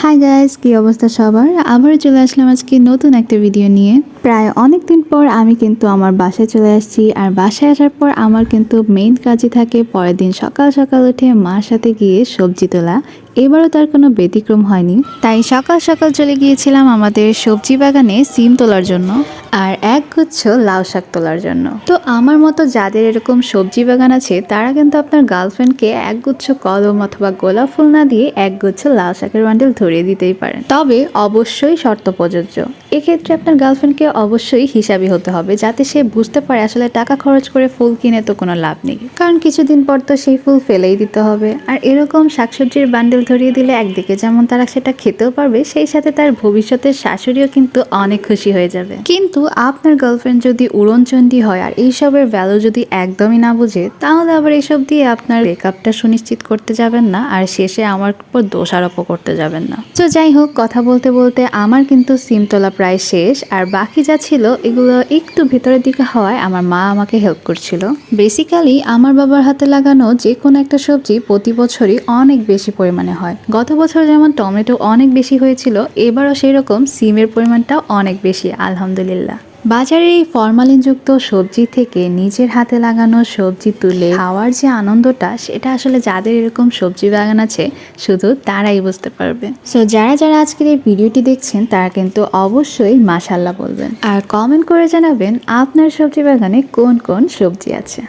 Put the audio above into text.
Hi guys, কি অবস্থা সবার? আবারও চলে আসলাম আজকে নতুন একটা ভিডিও নিয়ে। প্রায় অনেক দিন পর আমি কিন্তু আমার বাসায় চলে আসছি। আর বাসায় আসার পর আমার কিন্তু মেইন কাজই থাকে পরের দিন সকাল সকাল উঠে মার সাথে গিয়ে সবজি তোলা। এবারও তার কোনো ব্যতিক্রম হয়নি, তাই সকাল সকাল চলে গিয়েছিলাম আমাদের সবজি বাগানে সিম তোলার জন্য আর একগুচ্ছ লাউ শাক তোলার জন্য। তো আমার মতো যাদের এরকম সবজি বাগান আছে তারা কিন্তু আপনার গার্লফ্রেন্ডকে একগুচ্ছ কলম অথবা গোলাপ ফুল না দিয়ে একগুচ্ছ লাউ শাকের বান্ডেল ধরিয়ে দিতেই পারেন, তবে অবশ্যই শর্ত প্রযোজ্য। এক্ষেত্রে আপনার গার্লফ্রেন্ডকে অবশ্যই হিসাবি হতে হবে, যাতে সে বুঝতে পারে আসলে টাকা খরচ করে ফুল কিনে তো কোনো লাভ নেই, কারণ কিছুদিন পর তো সেই ফুল ফেলেই দিতে হবে। আর এরকম শাকসবজির বান্ডেল ধরিয়ে দিলে একদিকে যেমন তারা সেটা খেতেও পারবে, সেই সাথে তার ভবিষ্যতের শাশুড়িও কিন্তু অনেক খুশি হয়ে যাবে। কিন্তু আপনার গার্লফ্রেন্ড যদি উড়নচণ্ডী হয় আর এইসবের ভ্যালু যদি একদমই না বুঝে, তাহলে আবার এইসব দিয়ে আপনার ব্রেকআপটা সুনিশ্চিত করতে যাবেন না আর শেষে আমার উপর দোষারোপও করতে যাবেন না। তো যাই হোক, কথা বলতে বলতে আমার কিন্তু সিম তোলা প্রায় শেষ, আর বাকি যা ছিল এগুলো একটু ভিতরের দিকে হওয়ায় আমার মা আমাকে হেল্প করছিল। বেসিক্যালি আমার বাবার হাতে লাগানো যে কোনো একটা সবজি প্রতি বছরই অনেক বেশি পরিমাণে হয়। গত বছর যেমন টমেটো অনেক বেশি হয়েছিল, এবারও সেই রকম সিমের পরিমাণটাও অনেক বেশি আলহামদুলিল্লাহ। বাজারে এই ফরমালিনযুক্ত সবজি থেকে নিজের হাতে লাগানো সবজি তুলে খাওয়ার যে আনন্দটা, সেটা আসলে যাদের এরকম সবজি বাগান আছে শুধু তারাই বুঝতে পারবে। সো যারা যারা আজকের এই ভিডিওটি দেখছেন তারা কিন্তু অবশ্যই মাশাআল্লাহ বলবেন আর কমেন্ট করে জানাবেন আপনার সবজি বাগানে কোন কোন সবজি আছে।